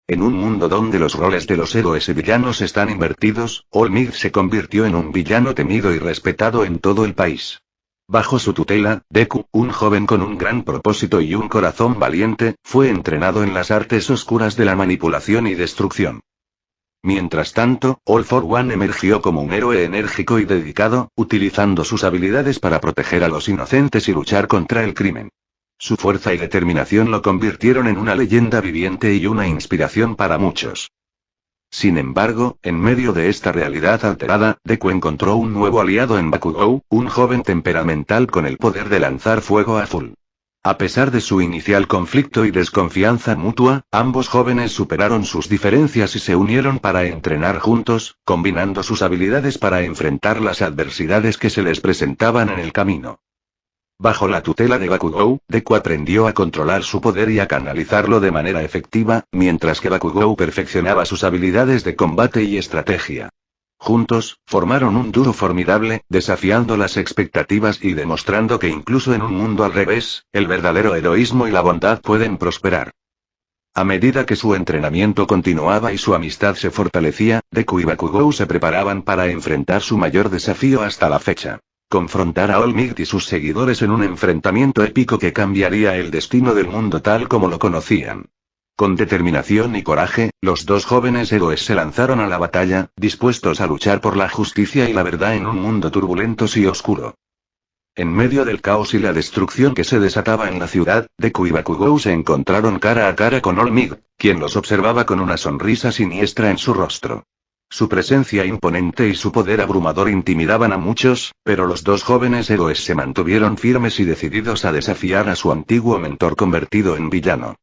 En un mundo donde los roles de los héroes y villanos están invertidos, All Might se convirtió en un villano temido y respetado en todo el país. Bajo su tutela, Deku, un joven con un gran propósito y un corazón valiente, fue entrenado en las artes oscuras de la manipulación y destrucción. Mientras tanto, All for One emergió como un héroe enérgico y dedicado, utilizando sus habilidades para proteger a los inocentes y luchar contra el crimen. Su fuerza y determinación lo convirtieron en una leyenda viviente y una inspiración para muchos. Sin embargo, en medio de esta realidad alterada, Deku encontró un nuevo aliado en Bakugou, un joven temperamental con el poder de lanzar fuego azul. A pesar de su inicial conflicto y desconfianza mutua, ambos jóvenes superaron sus diferencias y se unieron para entrenar juntos, combinando sus habilidades para enfrentar las adversidades que se les presentaban en el camino. Bajo la tutela de Bakugou, Deku aprendió a controlar su poder y a canalizarlo de manera efectiva, mientras que Bakugou perfeccionaba sus habilidades de combate y estrategia. Juntos, formaron un dúo formidable, desafiando las expectativas y demostrando que incluso en un mundo al revés, el verdadero heroísmo y la bondad pueden prosperar. A medida que su entrenamiento continuaba y su amistad se fortalecía, Deku y Bakugou se preparaban para enfrentar su mayor desafío hasta la fecha. Confrontar a All Might y sus seguidores en un enfrentamiento épico que cambiaría el destino del mundo tal como lo conocían. Con determinación y coraje, los dos jóvenes héroes se lanzaron a la batalla, dispuestos a luchar por la justicia y la verdad en un mundo turbulento y oscuro. En medio del caos y la destrucción que se desataba en la ciudad, Deku y Bakugou se encontraron cara a cara con All Might, quien los observaba con una sonrisa siniestra en su rostro. Su presencia imponente y su poder abrumador intimidaban a muchos, pero los dos jóvenes héroes se mantuvieron firmes y decididos a desafiar a su antiguo mentor convertido en villano.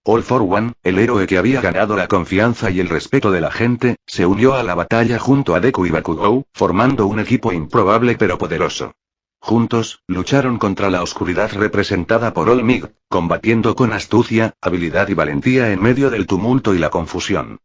All for One, el héroe que había ganado la confianza y el respeto de la gente, se unió a la batalla junto a Deku y Bakugou, formando un equipo improbable pero poderoso. Juntos, lucharon contra la oscuridad representada por All Might, combatiendo con astucia, habilidad y valentía en medio del tumulto y la confusión.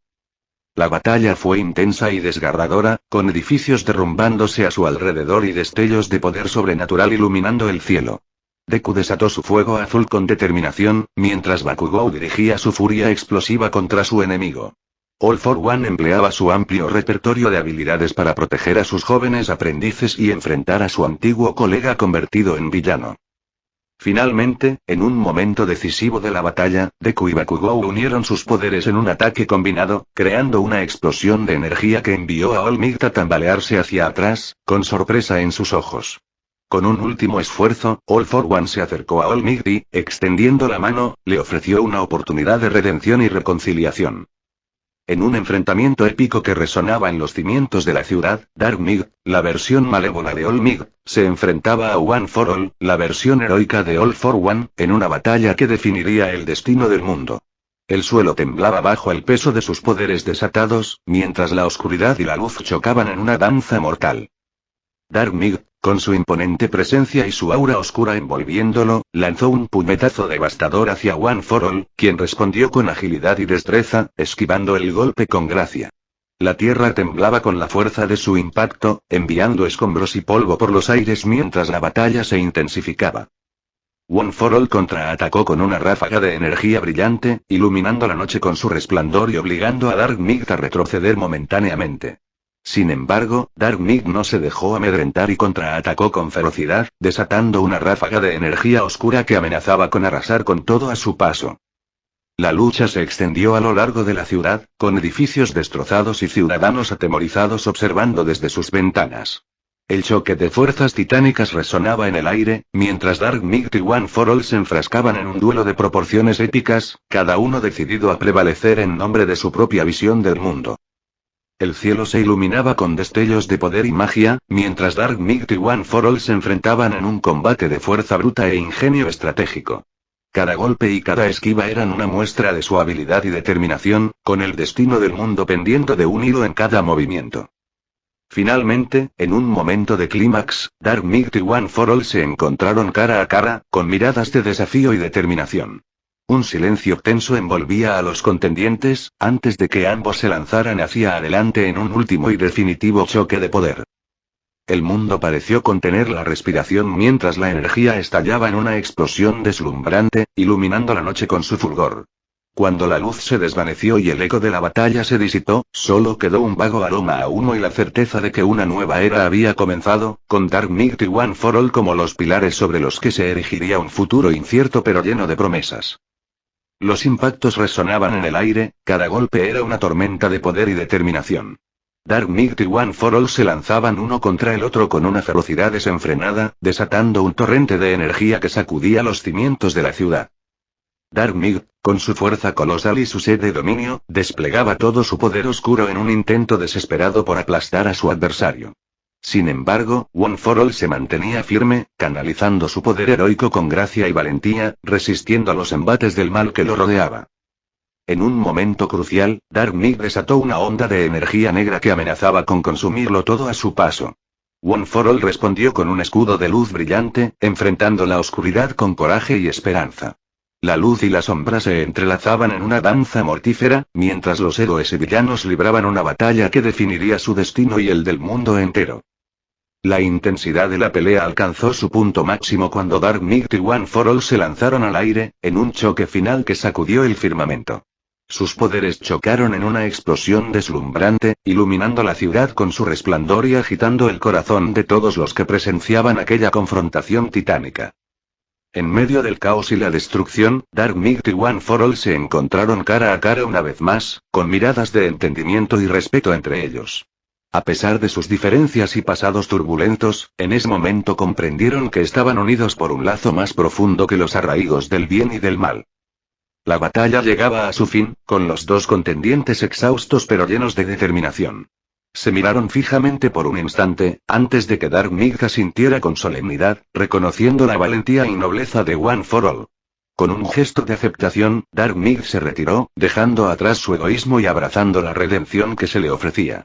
La batalla fue intensa y desgarradora, con edificios derrumbándose a su alrededor y destellos de poder sobrenatural iluminando el cielo. Deku desató su fuego azul con determinación, mientras Bakugou dirigía su furia explosiva contra su enemigo. All for One empleaba su amplio repertorio de habilidades para proteger a sus jóvenes aprendices y enfrentar a su antiguo colega convertido en villano. Finalmente, en un momento decisivo de la batalla, Deku y Bakugou unieron sus poderes en un ataque combinado, creando una explosión de energía que envió a All Might a tambalearse hacia atrás, con sorpresa en sus ojos. Con un último esfuerzo, All for One se acercó a All Might y, extendiendo la mano, le ofreció una oportunidad de redención y reconciliación. En un enfrentamiento épico que resonaba en los cimientos de la ciudad, Dark Might, la versión malévola de All Might, se enfrentaba a One for All, la versión heroica de All for One, en una batalla que definiría el destino del mundo. El suelo temblaba bajo el peso de sus poderes desatados, mientras la oscuridad y la luz chocaban en una danza mortal. Dark Might, con su imponente presencia y su aura oscura envolviéndolo, lanzó un puñetazo devastador hacia One for All, quien respondió con agilidad y destreza, esquivando el golpe con gracia. La tierra temblaba con la fuerza de su impacto, enviando escombros y polvo por los aires mientras la batalla se intensificaba. One for All contraatacó con una ráfaga de energía brillante, iluminando la noche con su resplandor y obligando a Dark Might a retroceder momentáneamente. Sin embargo, Dark Might no se dejó amedrentar y contraatacó con ferocidad, desatando una ráfaga de energía oscura que amenazaba con arrasar con todo a su paso. La lucha se extendió a lo largo de la ciudad, con edificios destrozados y ciudadanos atemorizados observando desde sus ventanas. El choque de fuerzas titánicas resonaba en el aire, mientras Dark Might y One for All se enfrascaban en un duelo de proporciones épicas, cada uno decidido a prevalecer en nombre de su propia visión del mundo. El cielo se iluminaba con destellos de poder y magia, mientras Dark Might y One for All se enfrentaban en un combate de fuerza bruta e ingenio estratégico. Cada golpe y cada esquiva eran una muestra de su habilidad y determinación, con el destino del mundo pendiendo de un hilo en cada movimiento. Finalmente, en un momento de clímax, Dark Might y One for All se encontraron cara a cara, con miradas de desafío y determinación. Un silencio tenso envolvía a los contendientes, antes de que ambos se lanzaran hacia adelante en un último y definitivo choque de poder. El mundo pareció contener la respiración mientras la energía estallaba en una explosión deslumbrante, iluminando la noche con su fulgor. Cuando la luz se desvaneció y el eco de la batalla se disipó, solo quedó un vago aroma a humo y la certeza de que una nueva era había comenzado, con Dark Knight y One for All como los pilares sobre los que se erigiría un futuro incierto pero lleno de promesas. Los impactos resonaban en el aire, cada golpe era una tormenta de poder y determinación. Dark Knight y One for All se lanzaban uno contra el otro con una ferocidad desenfrenada, desatando un torrente de energía que sacudía los cimientos de la ciudad. Dark Knight, con su fuerza colosal y su sed de dominio, desplegaba todo su poder oscuro en un intento desesperado por aplastar a su adversario. Sin embargo, One for All se mantenía firme, canalizando su poder heroico con gracia y valentía, resistiendo a los embates del mal que lo rodeaba. En un momento crucial, Dark Knight desató una onda de energía negra que amenazaba con consumirlo todo a su paso. One for All respondió con un escudo de luz brillante, enfrentando la oscuridad con coraje y esperanza. La luz y la sombra se entrelazaban en una danza mortífera, mientras los héroes y villanos libraban una batalla que definiría su destino y el del mundo entero. La intensidad de la pelea alcanzó su punto máximo cuando Dark Knight y One for All se lanzaron al aire, en un choque final que sacudió el firmamento. Sus poderes chocaron en una explosión deslumbrante, iluminando la ciudad con su resplandor y agitando el corazón de todos los que presenciaban aquella confrontación titánica. En medio del caos y la destrucción, Dark Knight y One for All se encontraron cara a cara una vez más, con miradas de entendimiento y respeto entre ellos. A pesar de sus diferencias y pasados turbulentos, en ese momento comprendieron que estaban unidos por un lazo más profundo que los arraigos del bien y del mal. La batalla llegaba a su fin, con los dos contendientes exhaustos pero llenos de determinación. Se miraron fijamente por un instante, antes de que Dark Knight asintiera con solemnidad, reconociendo la valentía y nobleza de One for All. Con un gesto de aceptación, Dark Knight se retiró, dejando atrás su egoísmo y abrazando la redención que se le ofrecía.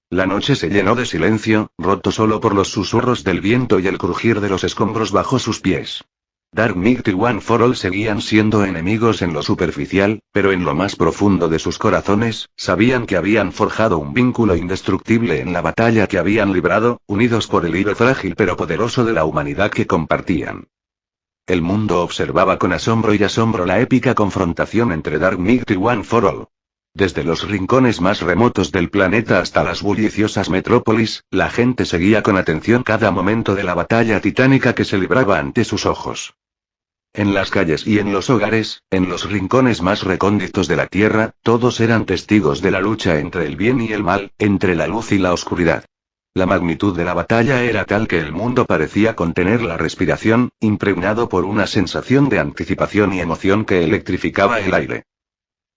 La noche se llenó de silencio, roto solo por los susurros del viento y el crujir de los escombros bajo sus pies. Dark Knight y One for All seguían siendo enemigos en lo superficial, pero en lo más profundo de sus corazones, sabían que habían forjado un vínculo indestructible en la batalla que habían librado, unidos por el hilo frágil pero poderoso de la humanidad que compartían. El mundo observaba con asombro y asombro la épica confrontación entre Dark Knight y One for All. Desde los rincones más remotos del planeta hasta las bulliciosas metrópolis, la gente seguía con atención cada momento de la batalla titánica que se libraba ante sus ojos. En las calles y en los hogares, en los rincones más recónditos de la Tierra, todos eran testigos de la lucha entre el bien y el mal, entre la luz y la oscuridad. La magnitud de la batalla era tal que el mundo parecía contener la respiración, impregnado por una sensación de anticipación y emoción que electrificaba el aire.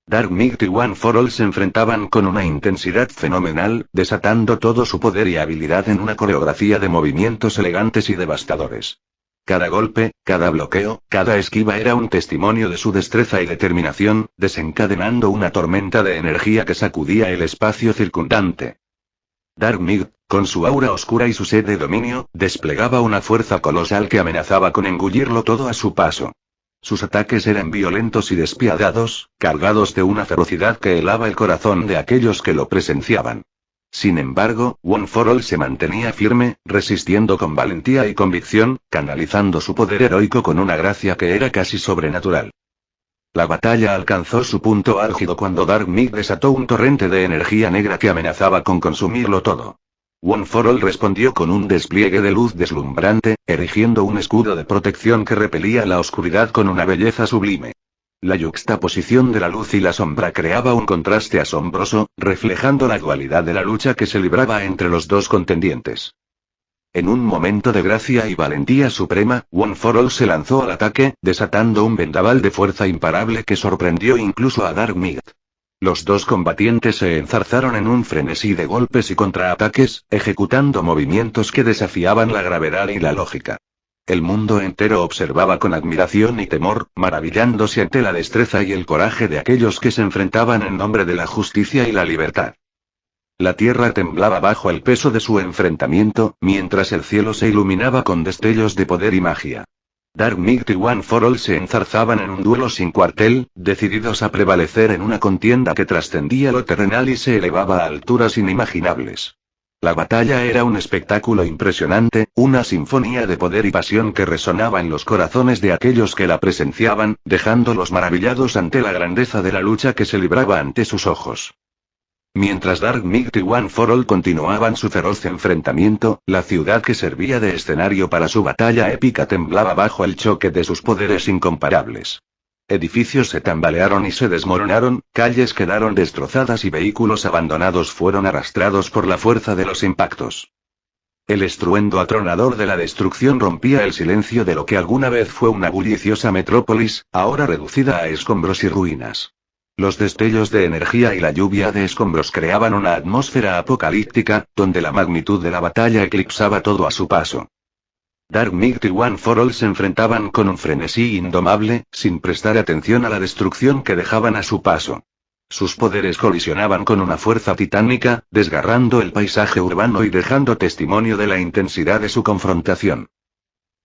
Dark Knight y One for All se enfrentaban con una intensidad fenomenal, desatando todo su poder y habilidad en una coreografía de movimientos elegantes y devastadores. Cada golpe, cada bloqueo, cada esquiva era un testimonio de su destreza y determinación, desencadenando una tormenta de energía que sacudía el espacio circundante. Dark Knight, con su aura oscura y su sed de dominio, desplegaba una fuerza colosal que amenazaba con engullirlo todo a su paso. Sus ataques eran violentos y despiadados, cargados de una ferocidad que helaba el corazón de aquellos que lo presenciaban. Sin embargo, One for All se mantenía firme, resistiendo con valentía y convicción, canalizando su poder heroico con una gracia que era casi sobrenatural. La batalla alcanzó su punto álgido cuando Dark Knight desató un torrente de energía negra que amenazaba con consumirlo todo. One for All respondió con un despliegue de luz deslumbrante, erigiendo un escudo de protección que repelía la oscuridad con una belleza sublime. La yuxtaposición de la luz y la sombra creaba un contraste asombroso, reflejando la dualidad de la lucha que se libraba entre los dos contendientes. En un momento de gracia y valentía suprema, One for All se lanzó al ataque, desatando un vendaval de fuerza imparable que sorprendió incluso a Dark Knight. Los dos combatientes se enzarzaron en un frenesí de golpes y contraataques, ejecutando movimientos que desafiaban la gravedad y la lógica. El mundo entero observaba con admiración y temor, maravillándose ante la destreza y el coraje de aquellos que se enfrentaban en nombre de la justicia y la libertad. La tierra temblaba bajo el peso de su enfrentamiento, mientras el cielo se iluminaba con destellos de poder y magia. Dark Knight y One for All se enzarzaban en un duelo sin cuartel, decididos a prevalecer en una contienda que trascendía lo terrenal y se elevaba a alturas inimaginables. La batalla era un espectáculo impresionante, una sinfonía de poder y pasión que resonaba en los corazones de aquellos que la presenciaban, dejándolos maravillados ante la grandeza de la lucha que se libraba ante sus ojos. Mientras Dark Might y One for All continuaban su feroz enfrentamiento, la ciudad que servía de escenario para su batalla épica temblaba bajo el choque de sus poderes incomparables. Edificios se tambalearon y se desmoronaron, calles quedaron destrozadas y vehículos abandonados fueron arrastrados por la fuerza de los impactos. El estruendo atronador de la destrucción rompía el silencio de lo que alguna vez fue una bulliciosa metrópolis, ahora reducida a escombros y ruinas. Los destellos de energía y la lluvia de escombros creaban una atmósfera apocalíptica, donde la magnitud de la batalla eclipsaba todo a su paso. Dark Might y One for All se enfrentaban con un frenesí indomable, sin prestar atención a la destrucción que dejaban a su paso. Sus poderes colisionaban con una fuerza titánica, desgarrando el paisaje urbano y dejando testimonio de la intensidad de su confrontación.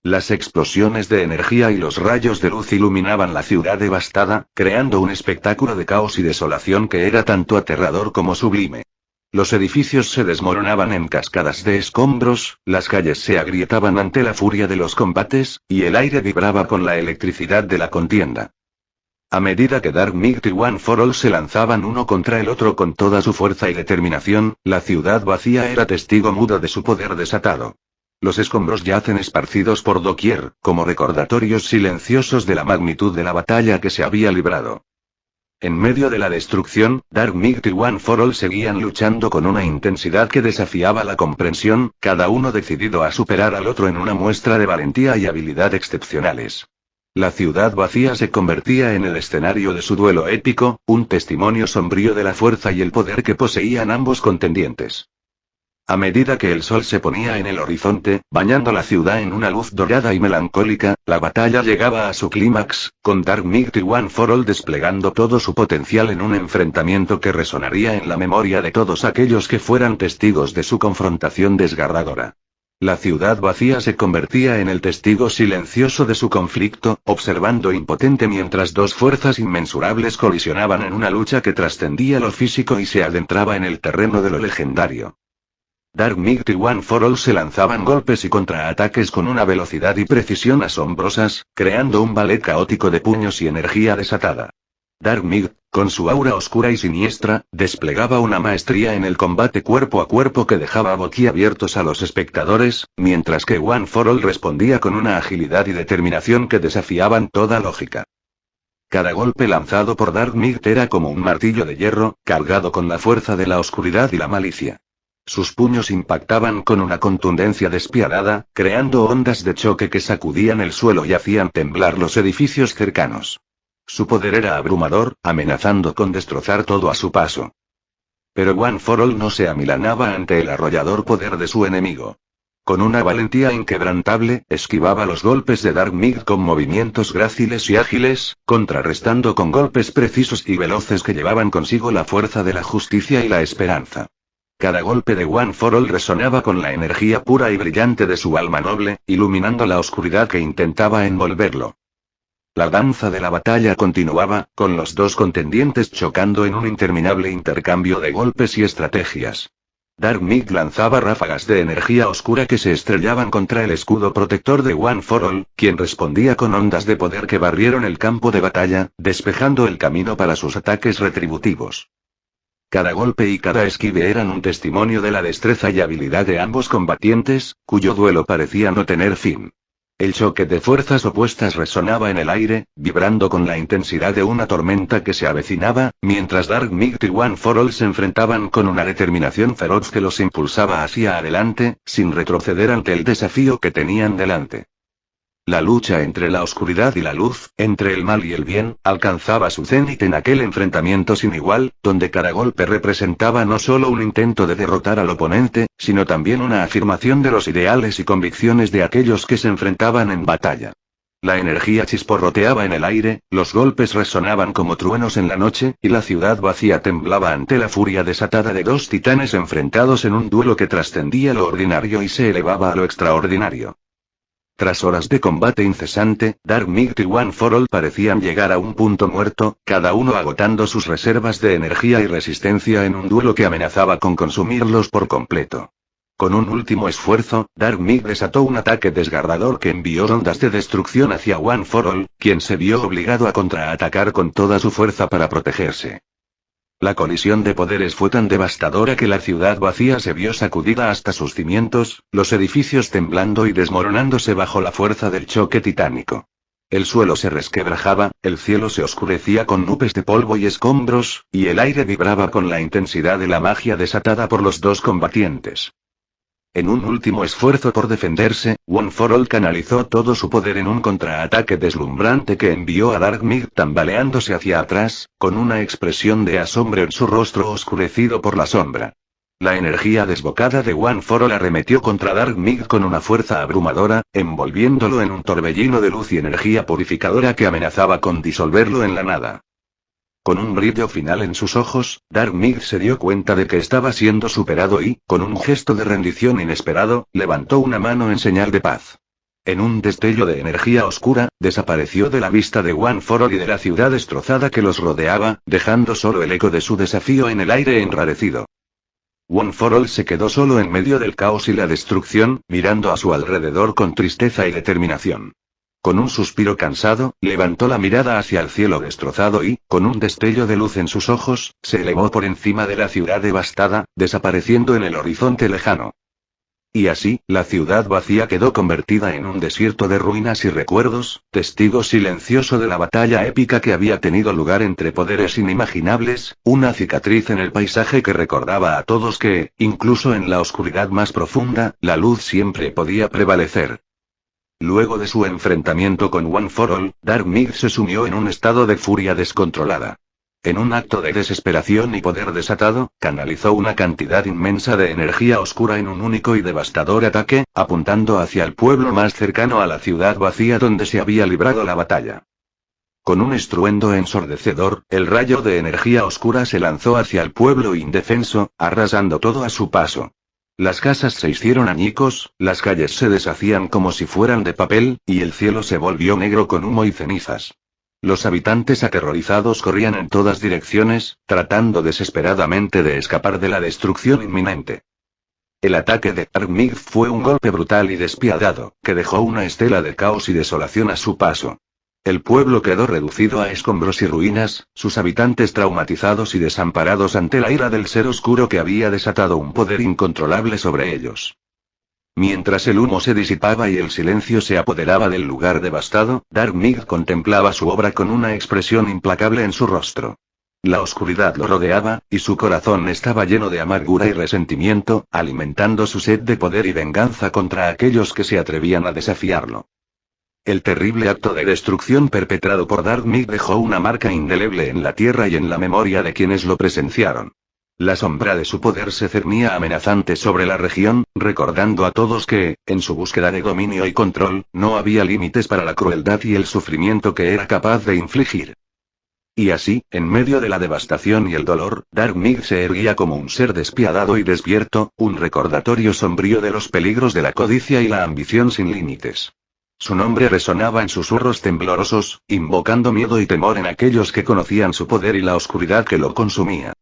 Las explosiones de energía y los rayos de luz iluminaban la ciudad devastada, creando un espectáculo de caos y desolación que era tanto aterrador como sublime. Los edificios se desmoronaban en cascadas de escombros, las calles se agrietaban ante la furia de los combates, y el aire vibraba con la electricidad de la contienda. A medida que Dark Might y One for All se lanzaban uno contra el otro con toda su fuerza y determinación, la ciudad vacía era testigo mudo de su poder desatado. Los escombros yacen esparcidos por doquier, como recordatorios silenciosos de la magnitud de la batalla que se había librado. En medio de la destrucción, Dark Might y One for All seguían luchando con una intensidad que desafiaba la comprensión, cada uno decidido a superar al otro en una muestra de valentía y habilidad excepcionales. La ciudad vacía se convertía en el escenario de su duelo épico, un testimonio sombrío de la fuerza y el poder que poseían ambos contendientes. A medida que el sol se ponía en el horizonte, bañando la ciudad en una luz dorada y melancólica, la batalla llegaba a su clímax, con Dark Might y One for All desplegando todo su potencial en un enfrentamiento que resonaría en la memoria de todos aquellos que fueran testigos de su confrontación desgarradora. La ciudad vacía se convertía en el testigo silencioso de su conflicto, observando impotente mientras dos fuerzas inmensurables colisionaban en una lucha que trascendía lo físico y se adentraba en el terreno de lo legendario. Dark Might y One for All se lanzaban golpes y contraataques con una velocidad y precisión asombrosas, creando un ballet caótico de puños y energía desatada. Dark Might, con su aura oscura y siniestra, desplegaba una maestría en el combate cuerpo a cuerpo que dejaba boquiabiertos a los espectadores, mientras que One for All respondía con una agilidad y determinación que desafiaban toda lógica. Cada golpe lanzado por Dark Might era como un martillo de hierro, cargado con la fuerza de la oscuridad y la malicia. Sus puños impactaban con una contundencia despiadada, creando ondas de choque que sacudían el suelo y hacían temblar los edificios cercanos. Su poder era abrumador, amenazando con destrozar todo a su paso. Pero One for All no se amilanaba ante el arrollador poder de su enemigo. Con una valentía inquebrantable, esquivaba los golpes de Dark Might con movimientos gráciles y ágiles, contrarrestando con golpes precisos y veloces que llevaban consigo la fuerza de la justicia y la esperanza. Cada golpe de One for All resonaba con la energía pura y brillante de su alma noble, iluminando la oscuridad que intentaba envolverlo. La danza de la batalla continuaba, con los dos contendientes chocando en un interminable intercambio de golpes y estrategias. Dark Might lanzaba ráfagas de energía oscura que se estrellaban contra el escudo protector de One for All, quien respondía con ondas de poder que barrieron el campo de batalla, despejando el camino para sus ataques retributivos. Cada golpe y cada esquive eran un testimonio de la destreza y habilidad de ambos combatientes, cuyo duelo parecía no tener fin. El choque de fuerzas opuestas resonaba en el aire, vibrando con la intensidad de una tormenta que se avecinaba, mientras Dark Might y One for All se enfrentaban con una determinación feroz que los impulsaba hacia adelante, sin retroceder ante el desafío que tenían delante. La lucha entre la oscuridad y la luz, entre el mal y el bien, alcanzaba su cénit en aquel enfrentamiento sin igual, donde cada golpe representaba no solo un intento de derrotar al oponente, sino también una afirmación de los ideales y convicciones de aquellos que se enfrentaban en batalla. La energía chisporroteaba en el aire, los golpes resonaban como truenos en la noche, y la ciudad vacía temblaba ante la furia desatada de dos titanes enfrentados en un duelo que trascendía lo ordinario y se elevaba a lo extraordinario. Tras horas de combate incesante, Dark Might y One for All parecían llegar a un punto muerto, cada uno agotando sus reservas de energía y resistencia en un duelo que amenazaba con consumirlos por completo. Con un último esfuerzo, Dark Mig desató un ataque desgarrador que envió ondas de destrucción hacia One for All, quien se vio obligado a contraatacar con toda su fuerza para protegerse. La colisión de poderes fue tan devastadora que la ciudad vacía se vio sacudida hasta sus cimientos, los edificios temblando y desmoronándose bajo la fuerza del choque titánico. El suelo se resquebrajaba, el cielo se oscurecía con nubes de polvo y escombros, y el aire vibraba con la intensidad de la magia desatada por los dos combatientes. En un último esfuerzo por defenderse, One for All canalizó todo su poder en un contraataque deslumbrante que envió a Dark Mig tambaleándose hacia atrás, con una expresión de asombro en su rostro oscurecido por la sombra. La energía desbocada de One for All arremetió contra Dark Mig con una fuerza abrumadora, envolviéndolo en un torbellino de luz y energía purificadora que amenazaba con disolverlo en la nada. Con un brillo final en sus ojos, Dark Mig se dio cuenta de que estaba siendo superado y, con un gesto de rendición inesperado, levantó una mano en señal de paz. En un destello de energía oscura, desapareció de la vista de One for All y de la ciudad destrozada que los rodeaba, dejando solo el eco de su desafío en el aire enrarecido. One for All se quedó solo en medio del caos y la destrucción, mirando a su alrededor con tristeza y determinación. Con un suspiro cansado, levantó la mirada hacia el cielo destrozado y, con un destello de luz en sus ojos, se elevó por encima de la ciudad devastada, desapareciendo en el horizonte lejano. Y así, la ciudad vacía quedó convertida en un desierto de ruinas y recuerdos, testigo silencioso de la batalla épica que había tenido lugar entre poderes inimaginables, una cicatriz en el paisaje que recordaba a todos que, incluso en la oscuridad más profunda, la luz siempre podía prevalecer. Luego de su enfrentamiento con One for All, Dark Mig se sumió en un estado de furia descontrolada. En un acto de desesperación y poder desatado, canalizó una cantidad inmensa de energía oscura en un único y devastador ataque, apuntando hacia el pueblo más cercano a la ciudad vacía donde se había librado la batalla. Con un estruendo ensordecedor, el rayo de energía oscura se lanzó hacia el pueblo indefenso, arrasando todo a su paso. Las casas se hicieron añicos, las calles se deshacían como si fueran de papel, y el cielo se volvió negro con humo y cenizas. Los habitantes aterrorizados corrían en todas direcciones, tratando desesperadamente de escapar de la destrucción inminente. El ataque de Dark Mig fue un golpe brutal y despiadado, que dejó una estela de caos y desolación a su paso. El pueblo quedó reducido a escombros y ruinas, sus habitantes traumatizados y desamparados ante la ira del ser oscuro que había desatado un poder incontrolable sobre ellos. Mientras el humo se disipaba y el silencio se apoderaba del lugar devastado, Dark Mig contemplaba su obra con una expresión implacable en su rostro. La oscuridad lo rodeaba, y su corazón estaba lleno de amargura y resentimiento, alimentando su sed de poder y venganza contra aquellos que se atrevían a desafiarlo. El terrible acto de destrucción perpetrado por Dark Mig dejó una marca indeleble en la tierra y en la memoria de quienes lo presenciaron. La sombra de su poder se cernía amenazante sobre la región, recordando a todos que, en su búsqueda de dominio y control, no había límites para la crueldad y el sufrimiento que era capaz de infligir. Y así, en medio de la devastación y el dolor, Dark Mig se erguía como un ser despiadado y despierto, un recordatorio sombrío de los peligros de la codicia y la ambición sin límites. Su nombre resonaba en susurros temblorosos, invocando miedo y temor en aquellos que conocían su poder y la oscuridad que lo consumía.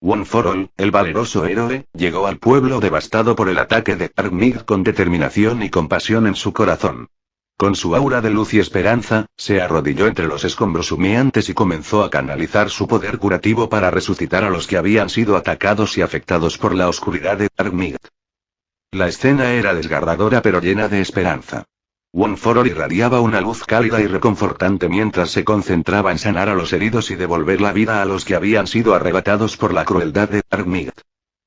One for All, el valeroso héroe, llegó al pueblo devastado por el ataque de Dark Mig con determinación y compasión en su corazón. Con su aura de luz y esperanza, se arrodilló entre los escombros humeantes y comenzó a canalizar su poder curativo para resucitar a los que habían sido atacados y afectados por la oscuridad de Dark Mig. La escena era desgarradora pero llena de esperanza. One for All irradiaba una luz cálida y reconfortante mientras se concentraba en sanar a los heridos y devolver la vida a los que habían sido arrebatados por la crueldad de Dark Mig.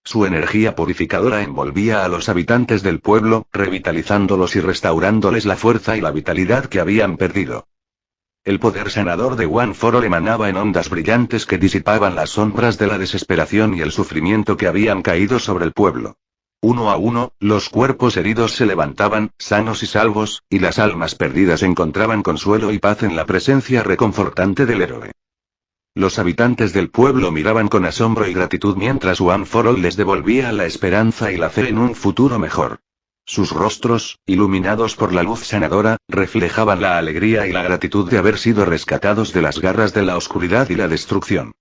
Su energía purificadora envolvía a los habitantes del pueblo, revitalizándolos y restaurándoles la fuerza y la vitalidad que habían perdido. El poder sanador de One for All emanaba en ondas brillantes que disipaban las sombras de la desesperación y el sufrimiento que habían caído sobre el pueblo. Uno a uno, los cuerpos heridos se levantaban, sanos y salvos, y las almas perdidas encontraban consuelo y paz en la presencia reconfortante del héroe. Los habitantes del pueblo miraban con asombro y gratitud mientras One for All les devolvía la esperanza y la fe en un futuro mejor. Sus rostros, iluminados por la luz sanadora, reflejaban la alegría y la gratitud de haber sido rescatados de las garras de la oscuridad y la destrucción.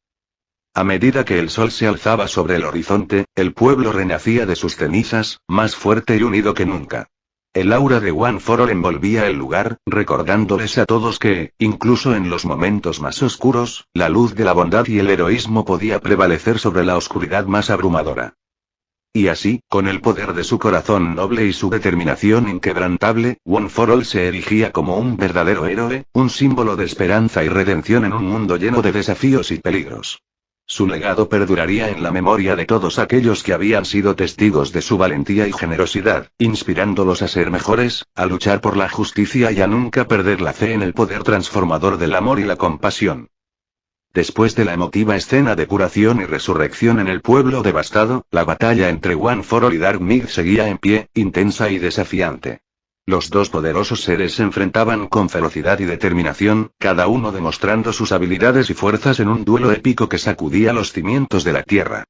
A medida que el sol se alzaba sobre el horizonte, el pueblo renacía de sus cenizas, más fuerte y unido que nunca. El aura de One for All envolvía el lugar, recordándoles a todos que, incluso en los momentos más oscuros, la luz de la bondad y el heroísmo podía prevalecer sobre la oscuridad más abrumadora. Y así, con el poder de su corazón noble y su determinación inquebrantable, One for All se erigía como un verdadero héroe, un símbolo de esperanza y redención en un mundo lleno de desafíos y peligros. Su legado perduraría en la memoria de todos aquellos que habían sido testigos de su valentía y generosidad, inspirándolos a ser mejores, a luchar por la justicia y a nunca perder la fe en el poder transformador del amor y la compasión. Después de la emotiva escena de curación y resurrección en el pueblo devastado, la batalla entre One for All y Dark Myth seguía en pie, intensa y desafiante. Los dos poderosos seres se enfrentaban con ferocidad y determinación, cada uno demostrando sus habilidades y fuerzas en un duelo épico que sacudía los cimientos de la tierra.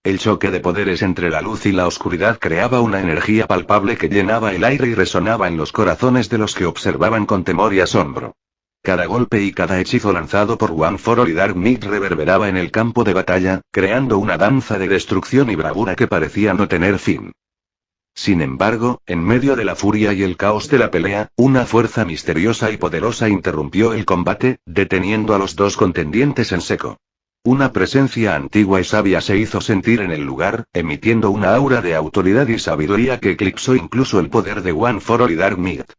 El choque de poderes entre la luz y la oscuridad creaba una energía palpable que llenaba el aire y resonaba en los corazones de los que observaban con temor y asombro. Cada golpe y cada hechizo lanzado por One for All y Dark Myth reverberaba en el campo de batalla, creando una danza de destrucción y bravura que parecía no tener fin. Sin embargo, en medio de la furia y el caos de la pelea, una fuerza misteriosa y poderosa interrumpió el combate, deteniendo a los dos contendientes en seco. Una presencia antigua y sabia se hizo sentir en el lugar, emitiendo una aura de autoridad y sabiduría que eclipsó incluso el poder de One for All y Dark Myth.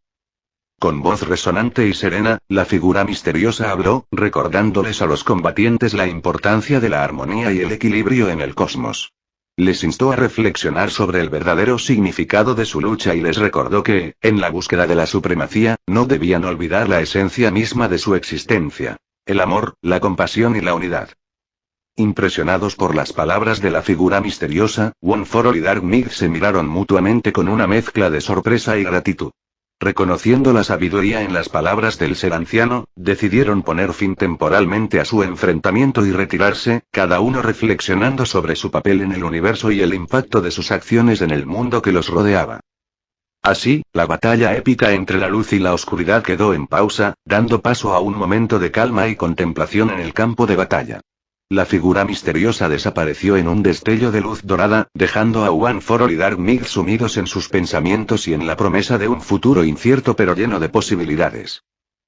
Con voz resonante y serena, la figura misteriosa habló, recordándoles a los combatientes la importancia de la armonía y el equilibrio en el cosmos. Les instó a reflexionar sobre el verdadero significado de su lucha y les recordó que, en la búsqueda de la supremacía, no debían olvidar la esencia misma de su existencia: el amor, la compasión y la unidad. Impresionados por las palabras de la figura misteriosa, One for All y Dark Myth se miraron mutuamente con una mezcla de sorpresa y gratitud. Reconociendo la sabiduría en las palabras del ser anciano, decidieron poner fin temporalmente a su enfrentamiento y retirarse, cada uno reflexionando sobre su papel en el universo y el impacto de sus acciones en el mundo que los rodeaba. Así, la batalla épica entre la luz y la oscuridad quedó en pausa, dando paso a un momento de calma y contemplación en el campo de batalla. La figura misteriosa desapareció en un destello de luz dorada, dejando a One for All y Dark Myth sumidos en sus pensamientos y en la promesa de un futuro incierto pero lleno de posibilidades.